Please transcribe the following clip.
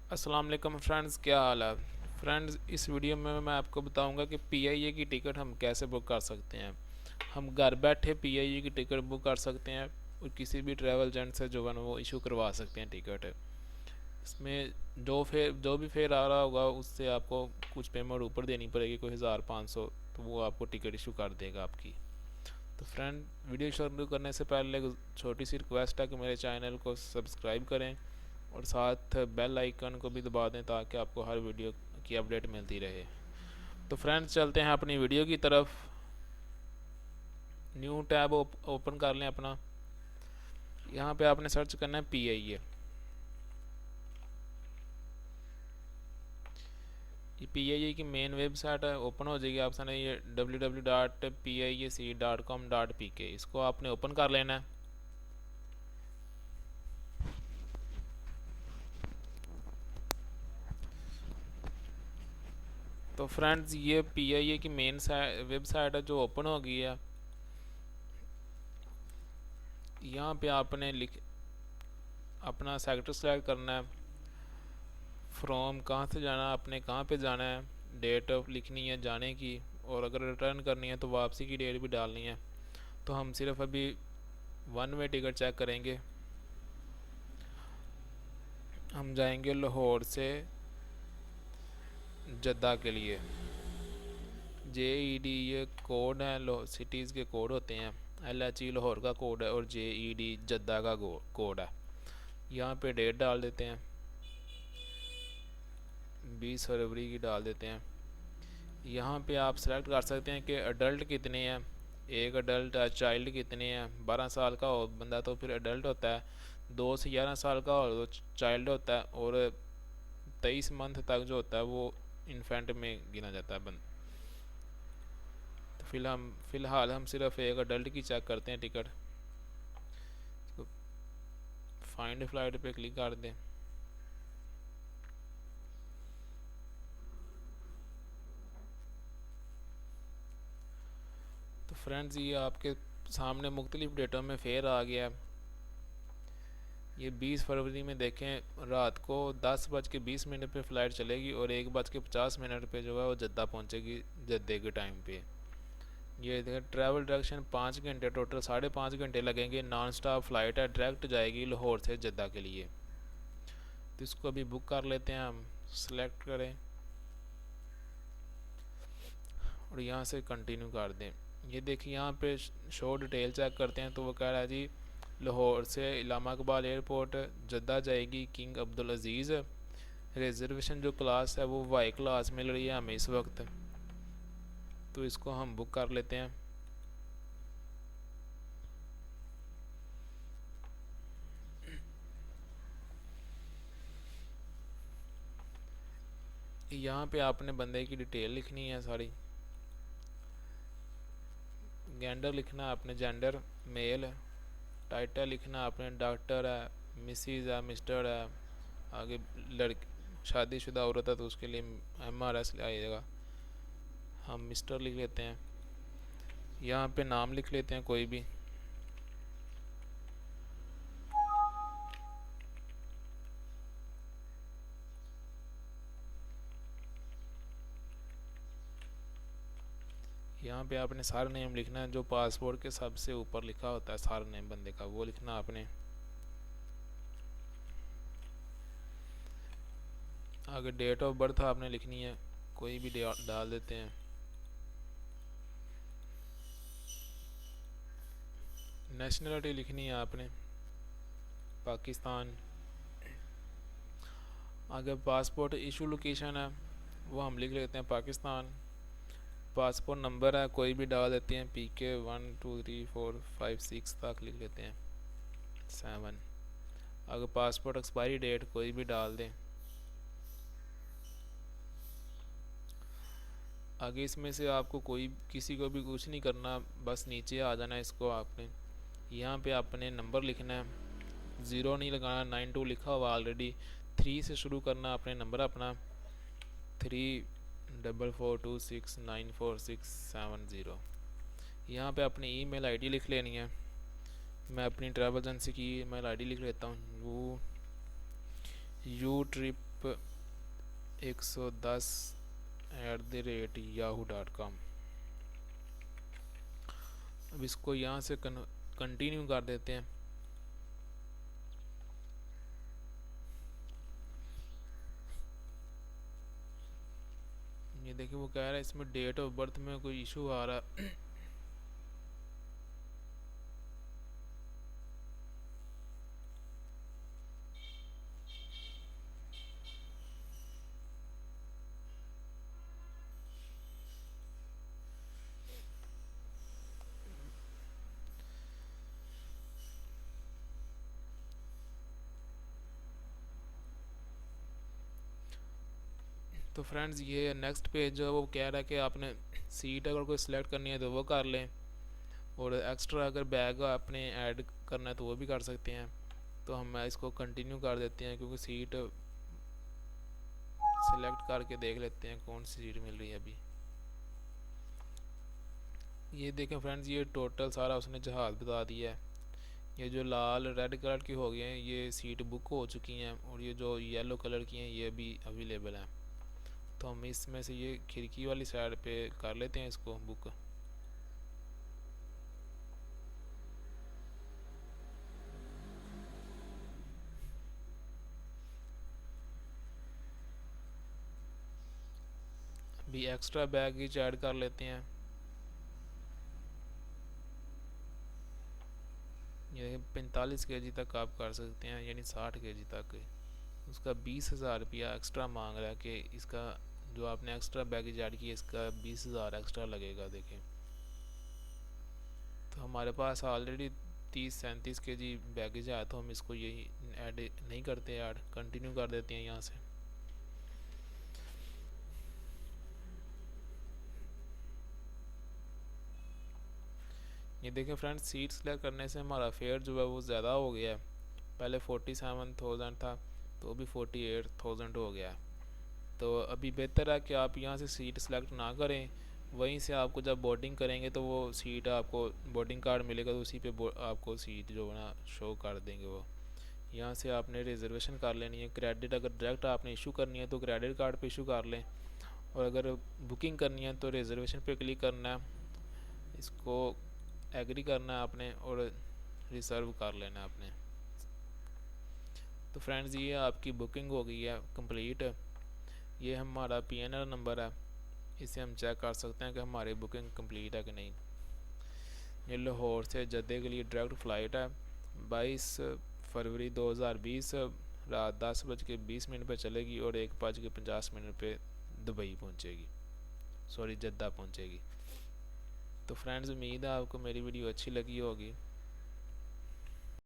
अस्सलाम वालेकुम फ्रेंड्स, क्या हाल है फ्रेंड्स। इस वीडियो में मैं आपको बताऊंगा कि पीआईए की टिकट हम कैसे बुक कर सकते हैं। हम घर बैठे पीआईए की टिकट बुक कर सकते हैं और किसी भी ट्रैवल एजेंट से जो है ना वो इशू करवा सकते हैं टिकट। इसमें जो भी फेयर आ रहा होगा उससे आपको कुछ पेमेंट ऊपर देनी पड़ेगी, कोई 1500, तो वो आपको टिकट इशू कर देगा आपकी। तो फ्रेंड, वीडियो शुरू करने से पहले एक छोटी सी रिक्वेस्ट है कि मेरे चैनल को सब्सक्राइब करें और साथ बेल आइकन को भी दबा दें ताकि आपको हर वीडियो की अपडेट मिलती रहे। तो फ्रेंड्स, चलते हैं अपनी वीडियो की तरफ। न्यू टैब ओपन कर लें अपना। यहाँ पे आपने सर्च करना है पीआईए। ये पीआईए की मेन वेबसाइट है, ओपन हो जाएगी आपके सामने। ये www.piac.com.pk, इसको आपने ओपन कर लेना है। तो फ्रेंड्स, ये पीआईए की मेन वेबसाइट है जो ओपन हो गई है। यहाँ पे आपने अपना सेक्टर सेलेक्ट करना है। फ्रॉम कहाँ से जाना है, आपने कहाँ पे जाना है, डेट ऑफ लिखनी है जाने की, और अगर रिटर्न करनी है तो वापसी की डेट भी डालनी है। तो हम सिर्फ अभी वन वे टिकट चेक करेंगे। हम जाएंगे लाहौर से जद्दा के लिए। JED ये कोड है, सिटीज़ के कोड होते हैं। LHE लाहौर का कोड है और JED जद्दा का कोड है। यहाँ पे डेट डाल देते हैं, 20 फरवरी की डाल देते हैं। यहाँ पे आप सेलेक्ट कर सकते हैं कि अडल्ट कितने हैं। एक अडल्ट है, चाइल्ड कितने हैं। 12 साल का हो बंदा तो फिर अडल्ट होता है, 2 से 11 साल का हो तो चाइल्ड होता है, और 23 मंथ तक जो होता है वो इन्फेंट में गिना जाता है बंद। तो फ़िलहाल हम सिर्फ एक अडल्ट की चेक करते हैं टिकट। तो फाइंड फ्लाइट पे क्लिक कर दें। तो फ्रेंड्स, ये आपके सामने मुख्तलिफ डेटों में फेयर आ गया है। ये 20 फरवरी में देखें, रात को 10:20 पे फ़्लाइट चलेगी और 1:50 पे जो है वो जद्दा पहुंचेगी, जद्दे के टाइम पे। ये देखें, ट्रैवल डायरेक्शन 5 घंटे, टोटल 5.5 घंटे लगेंगे। नॉन स्टॉप फ़्लाइट है, डायरेक्ट जाएगी लाहौर से जद्दा के लिए। तो इसको अभी बुक कर लेते हैं हम। सेलेक्ट करें और यहाँ से कंटिन्यू कर दें। ये देखिए, यहाँ पे शो डिटेल चेक करते हैं तो वो कह रहा है जी, लाहौर से इलामा इकबाल एयरपोर्ट जद्दा जाएगी किंग अब्दुल अजीज़। रिजर्वेशन जो क्लास है वो वाई क्लास मिल रही है हमें इस वक्त, तो इसको हम बुक कर लेते हैं। यहाँ पे आपने बंदे की डिटेल लिखनी है सारी। जेंडर लिखना है आपने, जेंडर मेल। टाइटल लिखना आपने, डॉक्टर है, मिसिज़ है, मिस्टर है। आगे लड़की शादीशुदा औरत है तो उसके लिए MRS आइएगा। हम मिस्टर लिख लेते हैं। यहाँ पे नाम लिख लेते हैं कोई भी। यहाँ पे आपने सारा नेम लिखना है जो पासपोर्ट के सबसे ऊपर लिखा होता है, सारा नेम बंदे का वो लिखना आपने। आगे डेट ऑफ बर्थ आपने लिखनी है, कोई भी डाल देते हैं। नेशनलिटी लिखनी है आपने, पाकिस्तान। आगे पासपोर्ट इशू लोकेशन है वो हम लिख लेते हैं पाकिस्तान। पासपोर्ट नंबर है कोई भी डाल देते हैं, PK 1 2 3 4 5 6 तक लिख लेते हैं, 7। अगर पासपोर्ट एक्सपायरी डेट कोई भी डाल दें। आगे इसमें से आपको कोई किसी को भी कुछ नहीं करना, बस नीचे आ जाना है इसको आपने। यहाँ पे आपने नंबर लिखना है, 0 नहीं लगाना, 92 लिखा हुआ ऑलरेडी। 3 से शुरू करना आपने नंबर अपना, 344269467 यहाँ पे अपनी email ID लिख लेनी है। मैं अपनी ट्रैवल एजेंसी की email ID लिख लेता हूँ, U ट्रिप top110@yahoo.com। अब इसको यहाँ से कंटिन्यू कर देते हैं। ये देखिए वो कह रहा है इसमें डेट ऑफ बर्थ में कोई इशू आ रहा है। तो फ्रेंड्स ये नेक्स्ट पेज जो है वो कह रहा है कि आपने सीट अगर कोई सिलेक्ट करनी है तो वो कर लें, और एक्स्ट्रा अगर बैग आपने ऐड करना है तो वो भी कर सकते हैं। तो हम इसको कंटिन्यू कर देते हैं, क्योंकि सीट सिलेक्ट करके देख लेते हैं कौन सी सीट मिल रही है अभी। ये देखें फ्रेंड्स, ये टोटल सारा उसने जहाज़ बता दिया है। ये जो लाल रेड कलर की हो गई हैं ये सीट बुक हो चुकी हैं, और ये जो येलो कलर की हैं ये भी अवेलेबल हैं। तो हम इसमें से ये खिड़की वाली साइड पे कर लेते हैं इसको बुक। अभी एक्स्ट्रा बैगेज ऐड कर लेते हैं। ये 45 केजी तक आप कर सकते हैं, यानी 60 केजी तक। उसका 20,000 रुपया एक्स्ट्रा मांग रहा है कि इसका जो आपने एक्स्ट्रा बैगेज ऐड किया इसका 20,000 एक्स्ट्रा लगेगा। देखें तो हमारे पास ऑलरेडी 30-37 केजी बैगेज आया, तो हम इसको यही ऐड नहीं करते, ऐड कंटिन्यू कर देते हैं यहाँ से। ये देखें फ्रेंड्स, सीट सेलेक्ट करने से हमारा फेयर जो है वो ज़्यादा हो गया है। पहले 47,000 था तो अभी 48,000 हो गया। तो अभी बेहतर है कि आप यहाँ से सीट सेलेक्ट ना करें, वहीं से आपको जब बोर्डिंग करेंगे तो वो सीट आपको बोर्डिंग कार्ड मिलेगा, तो उसी पे आपको सीट जो है ना शो कर देंगे। वो यहाँ से आपने रिजर्वेशन कर लेनी है। क्रेडिट अगर डायरेक्ट आपने इशू करनी है तो क्रेडिट कार्ड पे इशू कर लें, और अगर बुकिंग करनी है तो रिजर्वेशन पे क्लिक करना है, इसको एग्री करना है आपने, और रिजर्व कर लेना है आपने। तो फ्रेंड्स ये आपकी बुकिंग हो गई है कंप्लीट। ये हमारा PNR नंबर है, इसे हम चेक कर सकते हैं कि हमारी बुकिंग कंप्लीट है कि नहीं। ये लाहौर से जद्दे के लिए डायरेक्ट फ़्लाइट है। 22 फरवरी 2020 रात 10:20 पर चलेगी, और 1:50 पे दुबई पहुंचेगी, सॉरी जद्दा पहुंचेगी। तो फ्रेंड्स उम्मीद है आपको मेरी वीडियो अच्छी लगी होगी।